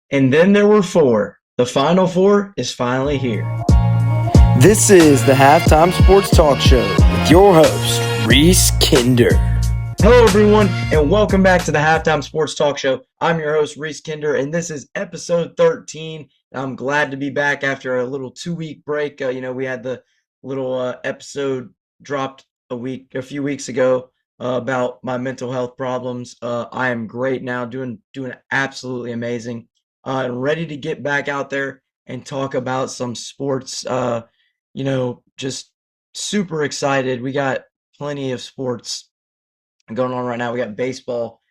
And then there were four. The final four is finally here. This is the Halftime Sports Talk Show with your host, Reese Kinder. Hello, everyone, and welcome back to the Halftime Sports Talk Show. I'm your host, Reese Kinder, and this is episode 13. I'm glad to be back after a little 2-week break. We had the little episode dropped a few weeks ago about my mental health problems. I am great now, doing absolutely amazing, and ready to get back out there and talk about some sports. Just super excited. We got plenty of sports going on right now. We got baseball,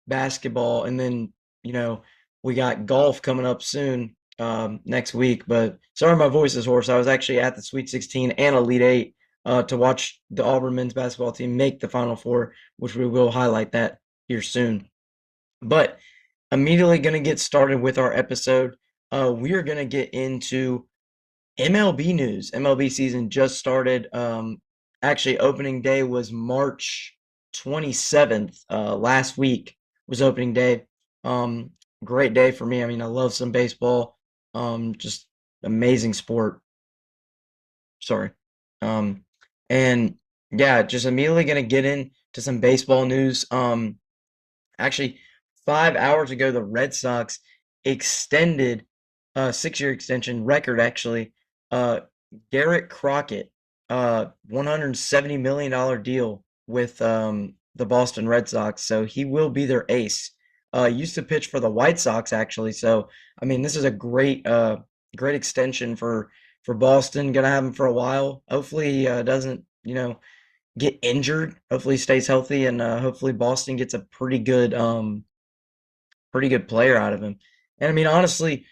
basketball, and then we got golf coming up soon next week. But sorry, my voice is hoarse. I was actually at the Sweet 16 and Elite Eight to watch the Auburn men's basketball team make the Final Four, which we will highlight that here soon. But immediately going to get started with our episode. We are going to get into MLB news. MLB season just started. Actually, opening day was March 27th. Last week was opening day. Um, Great day for me. I mean, I love some baseball. Just amazing sport. Sorry. Um, and yeah, just immediately gonna get into some baseball news. Actually, 5 hours ago, the Red Sox extended a 6-year extension record, actually. Uh, Garrett Crockett, $170 million deal with the Boston Red Sox. So he will be their ace. Used to pitch for the White Sox, actually. So, I mean, this is a great extension for Boston. Gonna have him for a while. Hopefully, he doesn't, get injured. Hopefully he stays healthy, and hopefully Boston gets a pretty good player out of him. And I mean, honestly,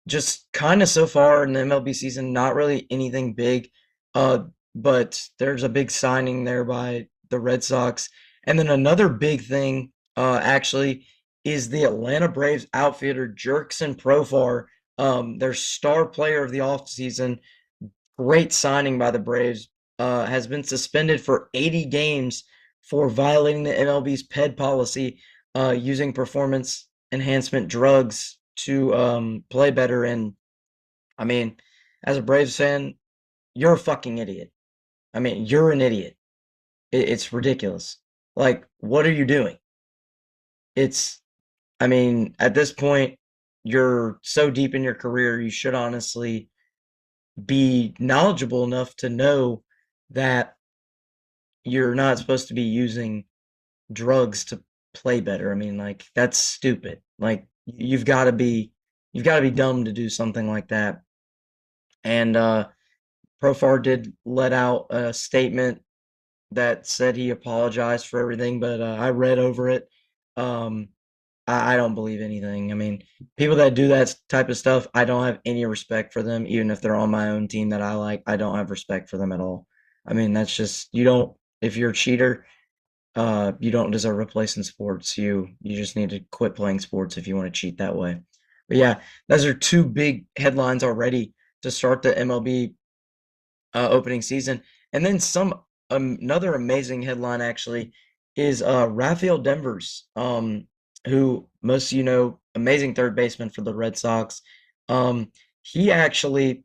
just kind of so far in the MLB season, not really anything big. Uh, but there's a big signing there by the Red Sox. And then another big thing, actually, is the Atlanta Braves outfielder Jerkson Profar, their star player of the offseason. Great signing by the Braves. Has been suspended for 80 games for violating the MLB's PED policy, using performance enhancement drugs to play better. And I mean, as a Braves fan, you're a fucking idiot. I mean, you're an idiot. It's ridiculous. Like, what are you doing? It's, I mean, at this point, you're so deep in your career, you should honestly be knowledgeable enough to know that you're not supposed to be using drugs to play better. I mean, like, that's stupid. Like, you've got to be dumb to do something like that. And Profar did let out a statement that said he apologized for everything, but I read over it. Um, I don't believe anything. I mean, people that do that type of stuff, I don't have any respect for them, even if they're on my own team that I like. I don't have respect for them at all. I mean, that's just you don't. If you're a cheater, you don't deserve a place in sports. You just need to quit playing sports if you want to cheat that way. But yeah, those are two big headlines already to start the MLB opening season. And then another amazing headline actually is Rafael Devers, who most of you know, amazing third baseman for the Red Sox. He actually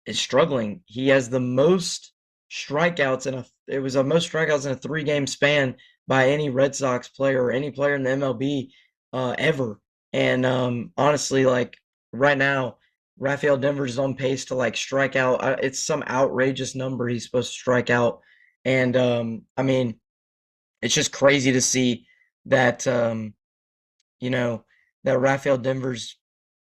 is struggling. He has the most strikeouts most strikeouts in a 3-game span by any Red Sox player or any player in the MLB ever. And honestly, like right now, Rafael Devers is on pace to like strike out. It's some outrageous number he's supposed to strike out, and I mean, it's just crazy to see that you know that Rafael Devers,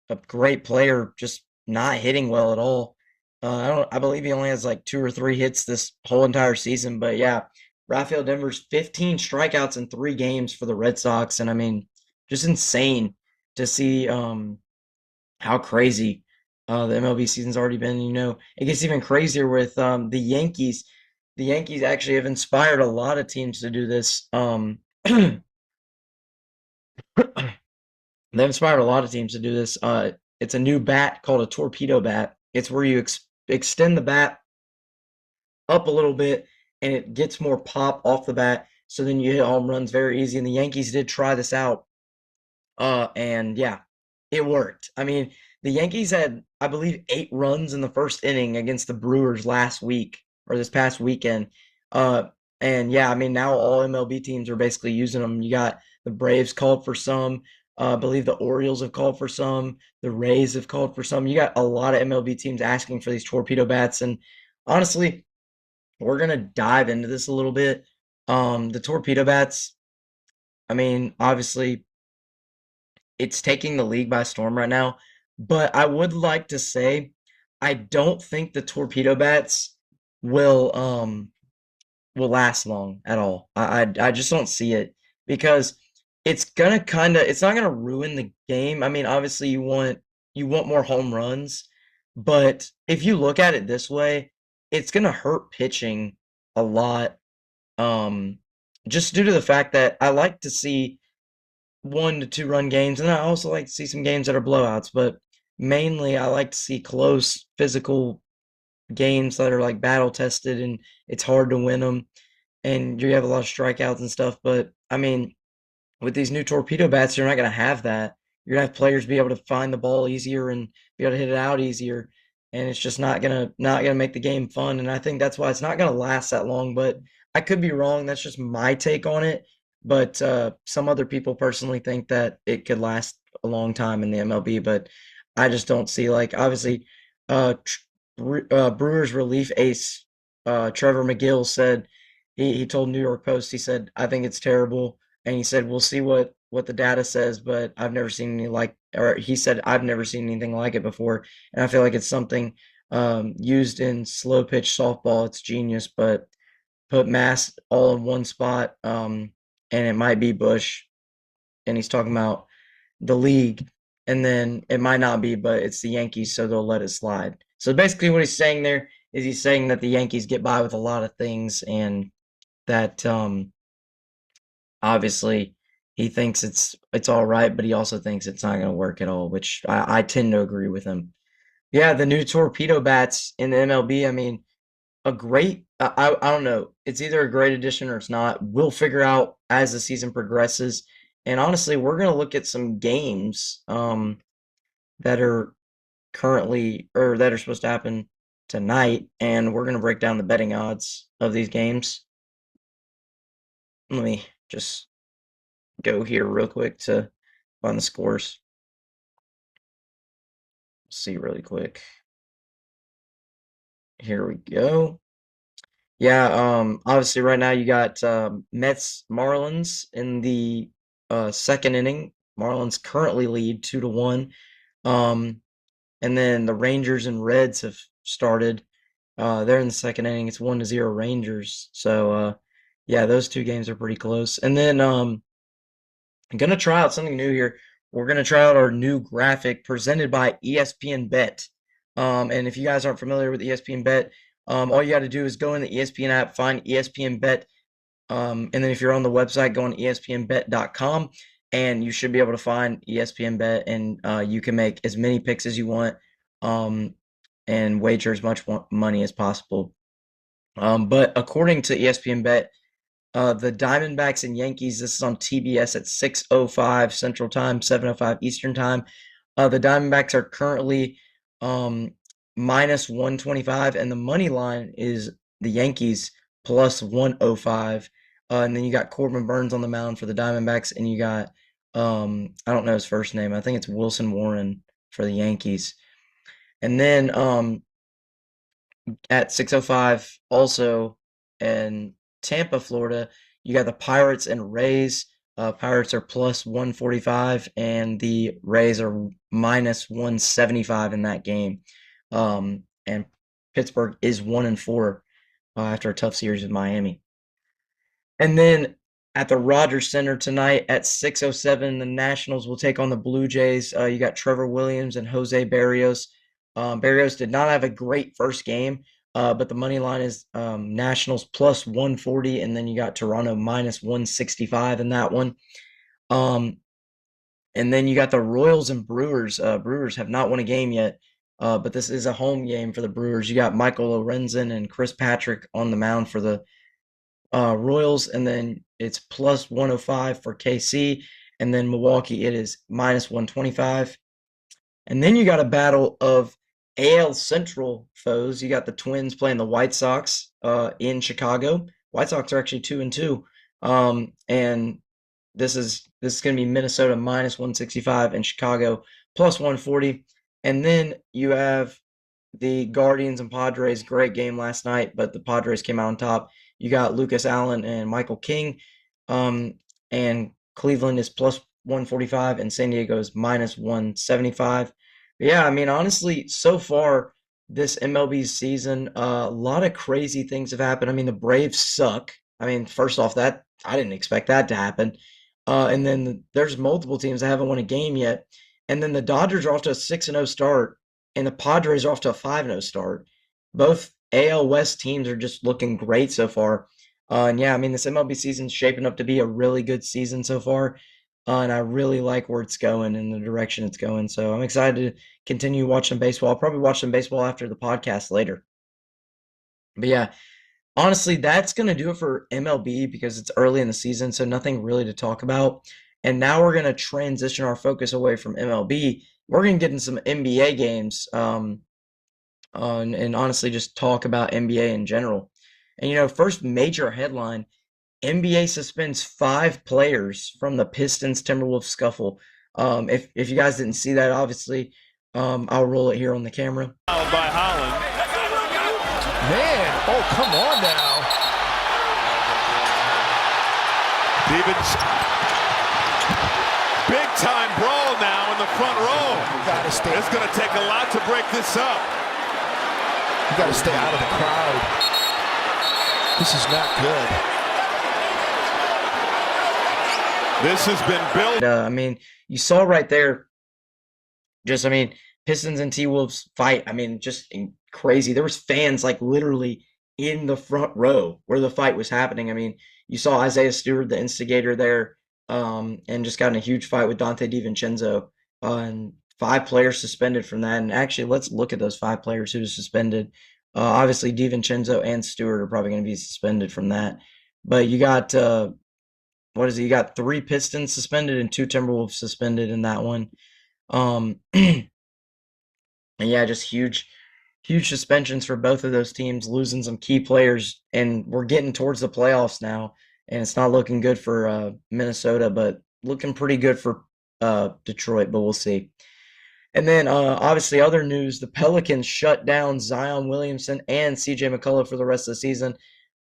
a great player, just not hitting well at all. I believe he only has like 2 or 3 hits this whole entire season, but yeah, Rafael Devers 15 strikeouts in 3 games for the Red Sox, and I mean, just insane to see how crazy the MLB season's already been. It gets even crazier with the Yankees. The Yankees actually have inspired a lot of teams to do this. They've inspired a lot of teams to do this. It's a new bat called a torpedo bat. It's where you extend the bat up a little bit and it gets more pop off the bat. So then you hit home runs very easy. And the Yankees did try this out. And yeah, it worked. I mean, the Yankees had, I believe, 8 runs in the first inning against the Brewers last week or this past weekend. Uh, and yeah, I mean, now all MLB teams are basically using them. You got the Braves called for some. I believe the Orioles have called for some. The Rays have called for some. You got a lot of MLB teams asking for these torpedo bats. And honestly, we're gonna dive into this a little bit. The torpedo bats. I mean, obviously, it's taking the league by storm right now. But I would like to say I don't think the torpedo bats will will last long at all. I just don't see it because it's not gonna ruin the game. I mean, obviously you want more home runs, but if you look at it this way, it's gonna hurt pitching a lot. Um, just due to the fact that I like to see 1 to 2 run games, and I also like to see some games that are blowouts, but mainly I like to see close physical games that are like battle tested and it's hard to win them and you have a lot of strikeouts and stuff. But I mean, with these new torpedo bats, you're not going to have that. You're going to have players be able to find the ball easier and be able to hit it out easier, and it's just not gonna make the game fun. And I think that's why it's not going to last that long. But I could be wrong. That's just my take on it. But some other people personally think that it could last a long time in the MLB. But I just don't see like obviously, Brewers relief ace Trevor McGill said he told New York Post, he said, I think it's terrible. And he said, we'll see what the data says, but I've never seen any like, or he said, I've never seen anything like it before. And I feel like it's something used in slow pitch softball. It's genius, but put mass all in one spot. And it might be Bush. And he's talking about the league. And then it might not be, but it's the Yankees, so they'll let it slide. So basically, what he's saying there is he's saying that the Yankees get by with a lot of things and that obviously he thinks it's all right, but he also thinks it's not going to work at all, which I tend to agree with him. Yeah, the new torpedo bats in the MLB. I mean, a great. I don't know. It's either a great addition or it's not. We'll figure out as the season progresses. And honestly, we're going to look at some games that are currently or that are supposed to happen tonight, and we're going to break down the betting odds of these games. Let me just go here real quick to find the scores. See really quick. Here we go. Yeah, obviously right now you got Mets Marlins in the second inning. Marlins currently lead 2-1. Um, and then the Rangers and Reds have started. They're in the second inning. It's 1-0 Rangers. So yeah, those two games are pretty close. And then I'm gonna try out something new here. We're gonna try out our new graphic presented by ESPN Bet. And if you guys aren't familiar with ESPN Bet, all you got to do is go in the ESPN app, find ESPN Bet, and then if you're on the website, go on ESPNBet.com, and you should be able to find ESPN Bet, and you can make as many picks as you want, um, and wager as much money as possible. But according to ESPN Bet, the Diamondbacks and Yankees. This is on TBS at 6:05 Central Time, 7:05 Eastern Time. The Diamondbacks are currently um, minus 125, and the money line is the Yankees plus 105. And then you got Corbin Burns on the mound for the Diamondbacks, and you got I don't know his first name. I think it's Wilson Warren for the Yankees. And then at 6:05 also in Tampa, Florida, you got the Pirates and Rays. Pirates are plus 145 and the Rays are minus 175 in that game. And Pittsburgh is 1-4 after a tough series with Miami. And then at the Rogers Center tonight at 6:07, the Nationals will take on the Blue Jays. You got Trevor Williams and Jose Barrios. Barrios did not have a great first game, but the money line is Nationals plus 140, and then you got Toronto minus 165 in that one. Um, and then you got the Royals and Brewers. Brewers have not won a game yet, but this is a home game for the Brewers. You got Michael Lorenzen and Chris Patrick on the mound for the Royals, and then it's plus 105 for KC, and then Milwaukee it is minus 125. And then you got a battle of AL Central foes. You got the Twins playing the White Sox in Chicago. White Sox are actually 2-2. And this is going to be Minnesota minus 165 and Chicago plus 140. And then you have the Guardians and Padres. Great game last night, but the Padres came out on top. You got Lucas Allen and Michael King. And Cleveland is plus 145 and San Diego is minus 175. Yeah, I mean, honestly, so far this MLB season, a lot of crazy things have happened. I mean, the Braves suck. I mean, first off, that I didn't expect that to happen. And then there's multiple teams that haven't won a game yet. And then the Dodgers are off to a 6-0 start, and the Padres are off to a 5-0 start. Both AL West teams are just looking great so far. And yeah, I mean, this MLB season's shaping up to be a really good season so far. And I really like where it's going and the direction it's going. So I'm excited to continue watching baseball. I'll probably watch some baseball after the podcast later. But yeah, honestly, that's going to do it for MLB because it's early in the season, so nothing really to talk about. And now we're going to transition our focus away from MLB. We're going to get in some NBA games and honestly just talk about NBA in general. And, first major headline, NBA suspends 5 players from the Pistons Timberwolves scuffle. If you guys didn't see that, obviously, I'll roll it here on the camera. By Holland. Man, oh, come on now. Stevens. Big time brawl now in the front row. Gotta stay. It's going to take a lot to break this up. You gotta stay out of the crowd. This is not good. This has been built. I mean, you saw right there, Pistons and T-Wolves fight. I mean, just crazy. There was fans like literally in the front row where the fight was happening. I mean, you saw Isaiah Stewart, the instigator there, and just got in a huge fight with Dante DiVincenzo. And 5 players suspended from that. And actually, let's look at those 5 players who were suspended. Obviously, DiVincenzo and Stewart are probably going to be suspended from that. But you got what is it? You got 3 Pistons suspended and 2 Timberwolves suspended in that one. And yeah, just huge suspensions for both of those teams, losing some key players, and we're getting towards the playoffs now, and it's not looking good for Minnesota, but looking pretty good for Detroit, but we'll see. And then obviously other news, the Pelicans shut down Zion Williamson and CJ McCullough for the rest of the season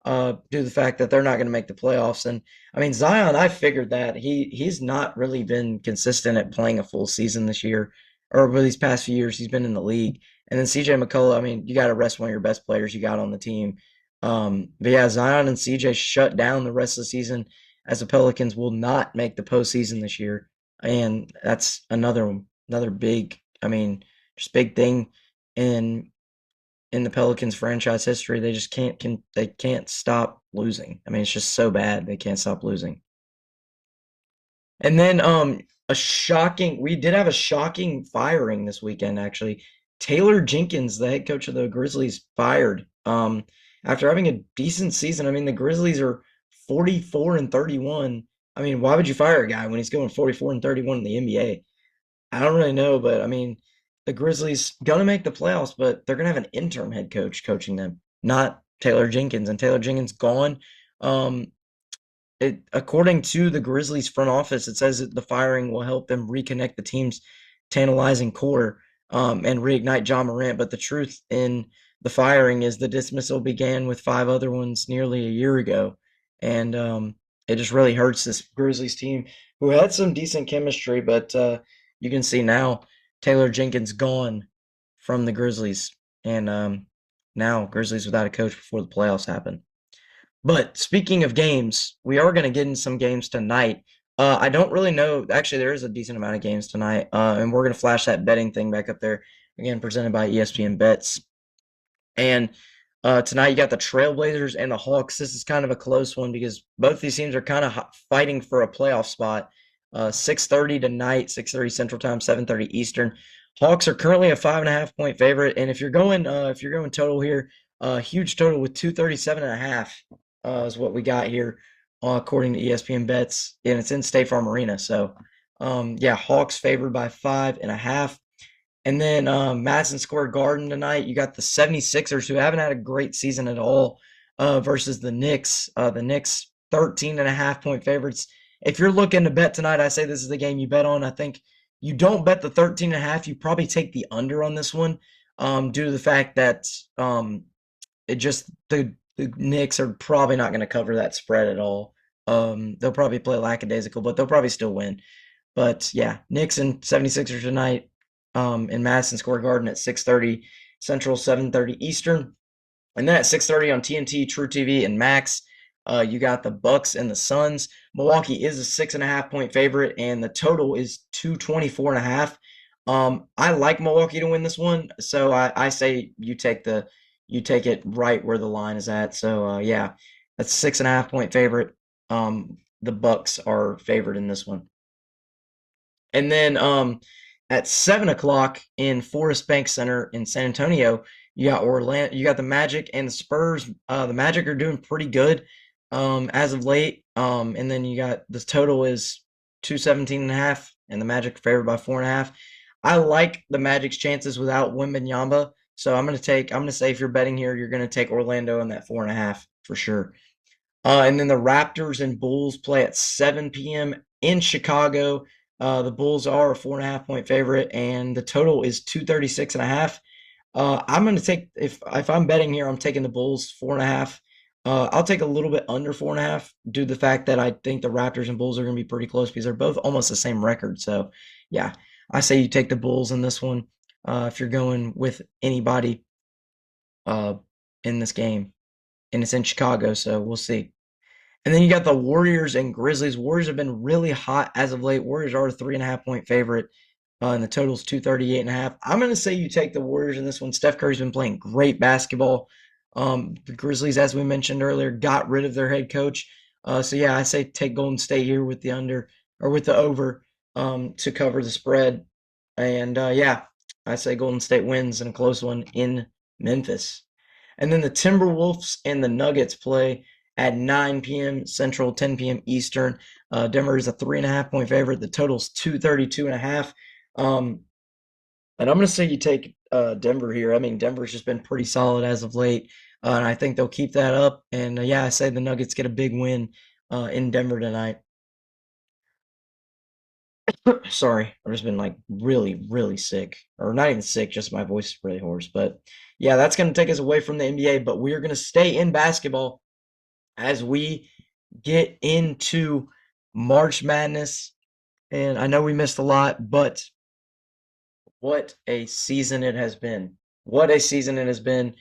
due to the fact that they're not going to make the playoffs. And I mean, Zion, I figured that he's not really been consistent at playing a full season this year, or over these past few years he's been in the league. And then CJ McCullough, I mean, you got to rest one of your best players you got on the team. But yeah, Zion and CJ shut down the rest of the season as the Pelicans will not make the postseason this year. And that's another big, I mean, just big thing in the Pelicans franchise history. They just can't stop losing. I mean, it's just so bad they can't stop losing. And then we did have a shocking firing this weekend actually. Taylor Jenkins, the head coach of the Grizzlies, fired after having a decent season. I mean, the Grizzlies are 44-31. I mean, why would you fire a guy when he's going 44-31 in the NBA? I don't really know, but I mean, the Grizzlies gonna make the playoffs, but they're gonna have an interim head coach coaching them, not Taylor Jenkins. And Taylor Jenkins gone. According to the Grizzlies front office, it says that the firing will help them reconnect the team's tantalizing core and reignite Ja Morant. But the truth in the firing is the dismissal began with 5 other ones nearly a year ago, and it just really hurts this Grizzlies team who had some decent chemistry, but you can see now Taylor Jenkins gone from the Grizzlies, and now Grizzlies without a coach before the playoffs happen. But speaking of games, we are going to get in some games tonight. I don't really know. Actually, there is a decent amount of games tonight, and we're going to flash that betting thing back up there, again, presented by ESPN Bets. And tonight you got the Trailblazers and the Hawks. This is kind of a close one because both these teams are kind of fighting for a playoff spot. 6:30 tonight, 6:30 Central Time, 7:30 Eastern. Hawks are currently a 5.5-point favorite, and if you're going total here, huge total with 237.5 is what we got here, according to ESPN Bets, and it's in State Farm Arena. So, yeah, Hawks favored by 5.5. And then Madison Square Garden tonight, you got the 76ers, who haven't had a great season at all, versus the Knicks. The Knicks, 13.5 point favorites. If you're looking to bet tonight, I say this is the game you bet on. I think you don't bet the 13.5. You probably take the under on this one, due to the fact that it just the Knicks are probably not going to cover that spread at all. They'll probably play lackadaisical, but they'll probably still win. But yeah, Knicks and 76ers tonight, in Madison Square Garden at 6:30 Central, 7:30 Eastern. And then at 6:30 on TNT, True TV, and Max, you got the Bucks and the Suns. Milwaukee is a 6.5 point favorite, and the total is 224.5. I like Milwaukee to win this one, so I say you take it right where the line is at. So yeah, that's 6.5 point favorite. The Bucks are favored in this one. And then at 7 o'clock in Forest Bank Center in San Antonio, you got Orlando, you got the Magic and the Spurs. The Magic are doing pretty good as of late. And then you got the total is 217.5, and the Magic are favored by 4.5. I like the Magic's chances without Wembanyama, so I'm gonna say if you're betting here, you're gonna take Orlando in that 4.5 for sure. And then the Raptors and Bulls play at 7 p.m. in Chicago. The Bulls are a 4.5 point favorite, and the total is 236.5. I'm going to take, if I'm betting here, I'm taking the Bulls 4.5. I'll take a little bit under 4.5 due to the fact that I think the Raptors and Bulls are going to be pretty close because they're both almost the same record. So yeah, I say you take the Bulls in this one if you're going with anybody in this game, and it's in Chicago, so we'll see. And then you got the Warriors and Grizzlies. Warriors have been really hot as of late. Warriors are a 3.5 point favorite, and the total's 238.5. I'm going to say you take the Warriors in this one. Steph Curry's been playing great basketball. The Grizzlies, as we mentioned earlier, got rid of their head coach. So yeah, I say take Golden State here with the under or with the over to cover the spread. And yeah, I say Golden State wins in a close one in Memphis. And then the Timberwolves and the Nuggets play at 9 p.m. Central, 10 p.m. Eastern. Denver is a 3.5 point favorite. The total's 232.5. And I'm going to say you take Denver here. I mean, Denver's just been pretty solid as of late, and I think they'll keep that up. And yeah, I say the Nuggets get a big win in Denver tonight. Sorry, I've just been like really, really sick, or not even sick, just my voice is really hoarse. But yeah, that's going to take us away from the NBA. But we're going to stay in basketball as we get into March Madness. And I know we missed a lot, but what a season it has been. What a season it has been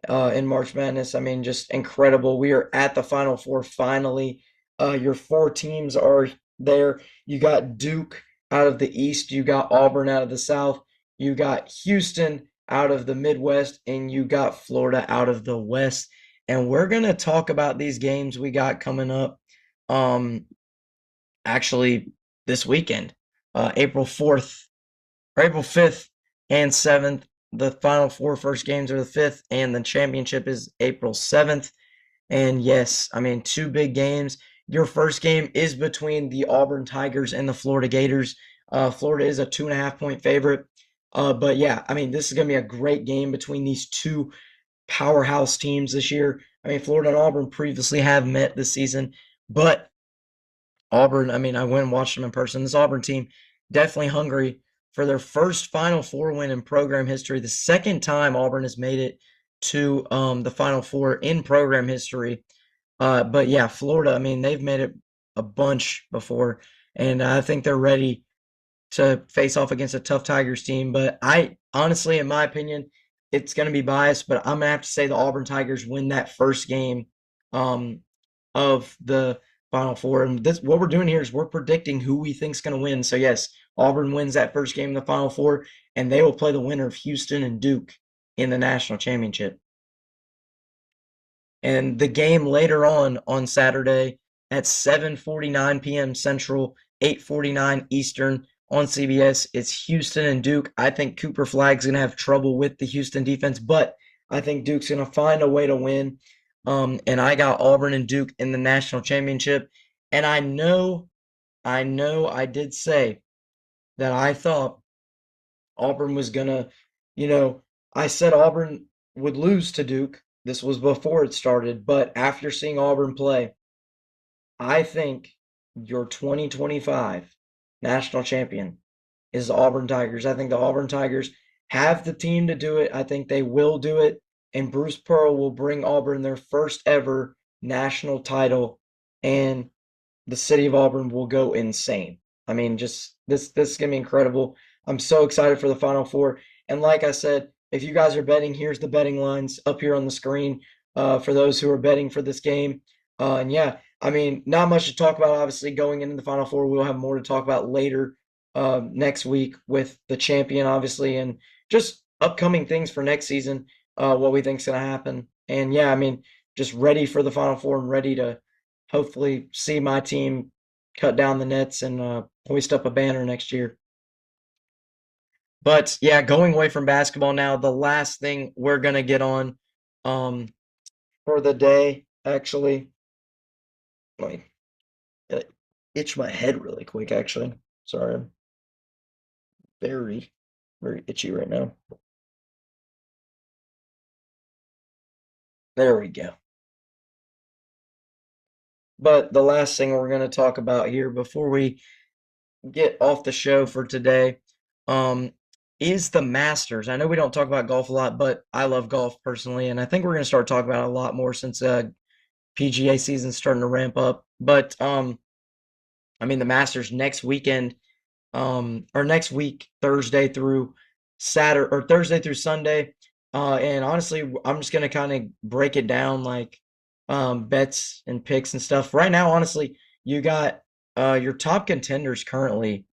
in March Madness. I mean, just incredible. We are at the Final Four finally. Your four teams are there. You got Duke out of the East. You got Auburn out of the South. You got Houston out of the Midwest. And you got Florida out of the West. And we're going to talk about these games we got coming up actually this weekend, April 4th, or April 5th and 7th. The Final Four first games are the 5th, and the championship is April 7th. And yes, I mean, two big games. Your first game is between the Auburn Tigers and the Florida Gators. Florida is a 2.5 point favorite. But yeah, I mean, this is going to be a great game between these two powerhouse teams this year. I mean, Florida and Auburn previously have met this season, but Auburn, I mean, I went and watched them in person. This Auburn team definitely hungry for their first Final Four win in program history. The second time Auburn has made it to the Final Four in program history. But yeah, Florida, I mean, they've made it a bunch before, and I think they're ready to face off against a tough Tigers team. But I honestly, in my opinion, it's going to be biased, but I'm going to have to say the Auburn Tigers win that first game of the Final Four. And this, what we're doing here is we're predicting who we think is going to win. So yes, Auburn wins that first game in the Final Four, and they will play the winner of Houston and Duke in the national championship. And the game later on Saturday at 7:49 p.m. Central, 8:49 Eastern on CBS, it's Houston and Duke. I think Cooper Flagg's going to have trouble with the Houston defense, but I think Duke's going to find a way to win. And I got Auburn and Duke in the national championship. And I know I did say that I thought Auburn was gonna, you know, I said Auburn would lose to Duke. This was before it started, but after seeing Auburn play, I think your 2025 national champion is the Auburn Tigers. I think the Auburn Tigers have the team to do it. I think they will do it. And Bruce Pearl will bring Auburn their first ever national title. And the city of Auburn will go insane. I mean, just this is gonna be incredible. I'm so excited for the Final Four. And like I said, if you guys are betting, here's the betting lines up here on the screen for those who are betting for this game. And yeah, I mean, not much to talk about. Obviously, going into the Final Four, we'll have more to talk about later next week with the champion, obviously, and just upcoming things for next season. What we think's gonna happen. And yeah, I mean, just ready for the Final Four and ready to hopefully see my team cut down the nets and hoist up a banner next year. But yeah, going away from basketball now, the last thing we're gonna get on um, for the day, actually, let me itch my head really quick. Actually, sorry, I'm very, very itchy right now. There we go. But the last thing we're going to talk about here before we get off the show for today um, is the Masters. I know we don't talk about golf a lot, but I love golf personally, and I think we're going to start talking about it a lot more since PGA season's starting to ramp up. But I mean, the Masters next weekend, or next week, Thursday through Saturday or Thursday through Sunday. And honestly, I'm just gonna kind of break it down like bets and picks and stuff. Right now, honestly, you got your top contenders currently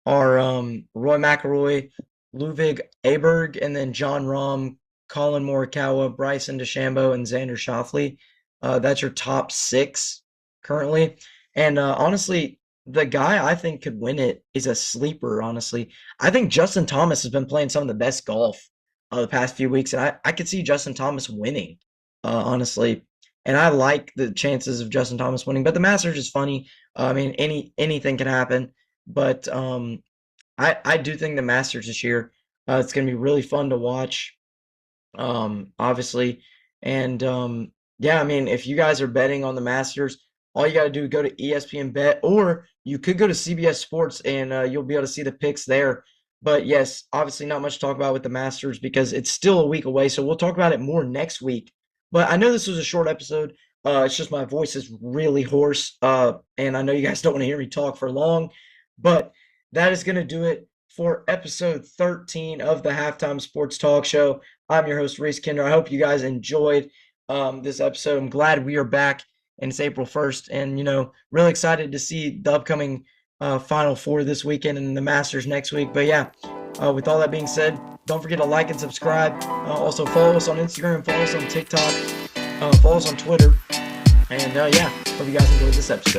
are Roy McIlroy, Ludwig Aberg, and then John Rahm, Colin Morikawa, Bryson DeChambeau, and Xander Schauffele. That's your top six currently. And honestly, the guy I think could win it is a sleeper, honestly. I think Justin Thomas has been playing some of the best golf the past few weeks, and I could see Justin Thomas winning, honestly. And I like the chances of Justin Thomas winning, but the Masters is funny. I mean, anything can happen. But I do think the Masters this year, it's going to be really fun to watch, obviously. And yeah, I mean, if you guys are betting on the Masters, all you got to do is go to ESPN Bet, or you could go to CBS Sports and you'll be able to see the picks there. But yes, obviously not much to talk about with the Masters because it's still a week away. So we'll talk about it more next week. But I know this was a short episode. It's just my voice is really hoarse. And I know you guys don't want to hear me talk for long. But that is going to do it for episode 13 of the Halftime Sports Talk Show. I'm your host, Reese Kinder. I hope you guys enjoyed this episode. I'm glad we are back and it's April 1st. And, you know, really excited to see the upcoming Final Four this weekend and the Masters next week. But yeah, with all that being said, don't forget to like and subscribe. Also follow us on Instagram, follow us on TikTok, follow us on Twitter. And yeah, hope you guys enjoyed this episode.